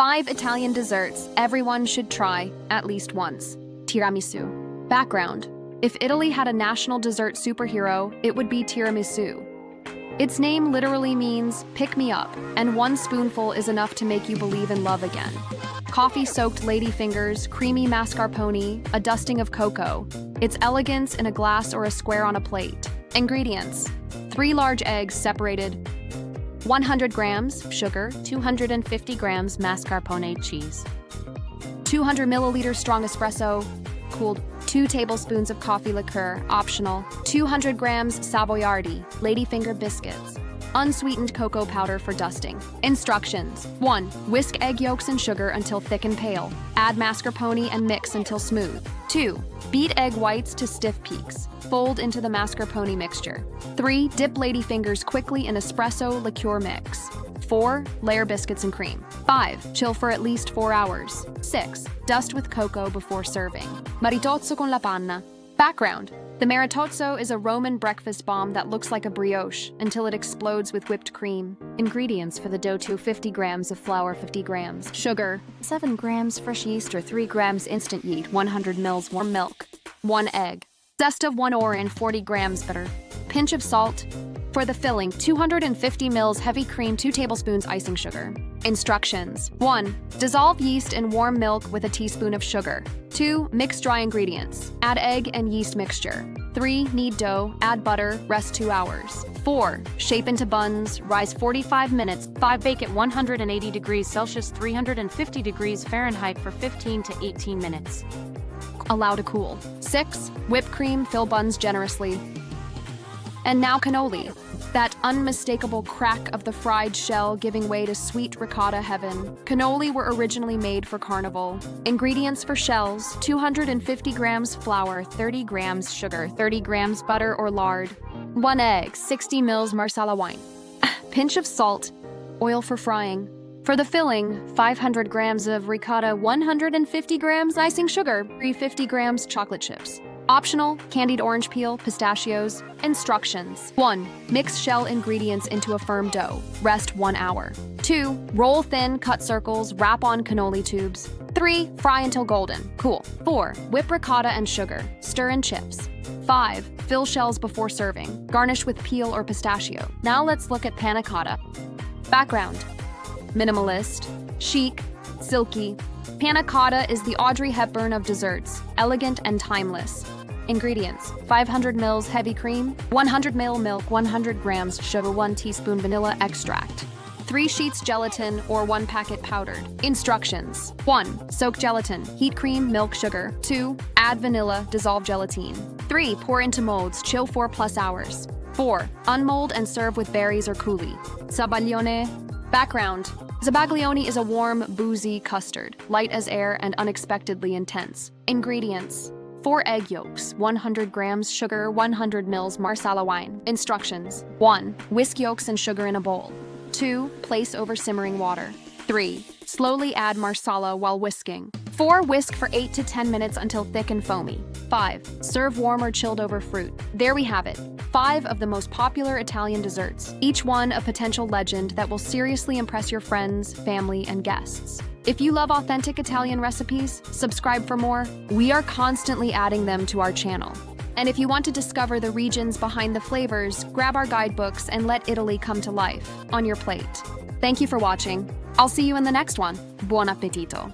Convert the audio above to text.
5 Italian desserts everyone should try at least once. Tiramisu. Background. If Italy had a national dessert superhero, it would be tiramisu. Its name literally means pick me up, and one spoonful is enough to make you believe in love again. Coffee-soaked ladyfingers, creamy mascarpone, a dusting of cocoa. Its elegance in a glass or a square on a plate. Ingredients: 3 large eggs separated, 100 grams sugar, 250 grams mascarpone cheese, 200 milliliters strong espresso, cooled, 2 tablespoons of coffee liqueur, optional, 200 grams Savoiardi, ladyfinger biscuits, unsweetened cocoa powder for dusting. Instructions: 1. Whisk egg yolks and sugar until thick and pale. Add mascarpone and mix until smooth. 2. Beat egg whites to stiff peaks. Fold into the mascarpone mixture. 3. Dip ladyfingers quickly in espresso liqueur mix. 4. Layer biscuits and cream. 5. Chill for at least 4 hours. 6. Dust with cocoa before serving. Maritozzo con la panna. Background. The Maritozzo is a Roman breakfast bomb that looks like a brioche until it explodes with whipped cream. Ingredients for the dough: 50 grams of flour, 50 grams sugar, 7 grams fresh yeast or 3 grams instant yeast, 100 ml warm milk, 1 egg, zest of 1 orange, 40 grams butter, pinch of salt. For the filling, 250 ml heavy cream, 2 tablespoons icing sugar. Instructions: 1. Dissolve yeast in warm milk with a teaspoon of sugar. 2. Mix dry ingredients. Add egg and yeast mixture. 3. Knead dough, add butter, rest 2 hours. 4. Shape into buns, rise 45 minutes. 5. Bake at 180 degrees Celsius, 350 degrees Fahrenheit for 15 to 18 minutes. Allow to cool. 6. Whipped cream, fill buns generously. And now cannoli, that unmistakable crack of the fried shell giving way to sweet ricotta heaven. Cannoli were originally made for carnival. Ingredients for shells: 250 grams flour, 30 grams sugar, 30 grams butter or lard, 1 egg, 60 ml marsala wine, pinch of salt, oil for frying. For the filling, 500 grams of ricotta, 150 grams icing sugar, 350 grams chocolate chips. Optional: candied orange peel, pistachios. Instructions: 1. Mix shell ingredients into a firm dough. Rest 1 hour. 2. Roll thin, cut circles, wrap on cannoli tubes. 3. Fry until golden. Cool. 4. Whip ricotta and sugar. Stir in chips. 5. Fill shells before serving. Garnish with peel or pistachio. Now let's look at Panna Cotta. Background: minimalist, chic, silky. Panna Cotta is the Audrey Hepburn of desserts, elegant and timeless. Ingredients: 500 ml heavy cream, 100 ml milk, 100 grams sugar, 1 teaspoon vanilla extract, 3 sheets gelatin or 1 packet powdered. Instructions: 1. Soak gelatin, heat cream, milk, sugar. 2. Add vanilla, dissolve gelatine. 3. Pour into molds, chill 4+ hours. 4. Unmold and serve with berries or coulis. Zabaglione. Background: Zabaglione is a warm, boozy custard, light as air and unexpectedly intense. Ingredients: 4 egg yolks, 100 grams sugar, 100 ml marsala wine. Instructions: 1. Whisk yolks and sugar in a bowl. 2. Place over simmering water. 3. Slowly add marsala while whisking. 4. Whisk for 8 to 10 minutes until thick and foamy. 5. Serve warm or chilled over fruit. There we have it. 5 of the most popular Italian desserts, each one a potential legend that will seriously impress your friends, family, and guests. If you love authentic Italian recipes, subscribe for more. We are constantly adding them to our channel. And if you want to discover the regions behind the flavors, grab our guidebooks and let Italy come to life on your plate. Thank you for watching. I'll see you in the next one. Buon appetito!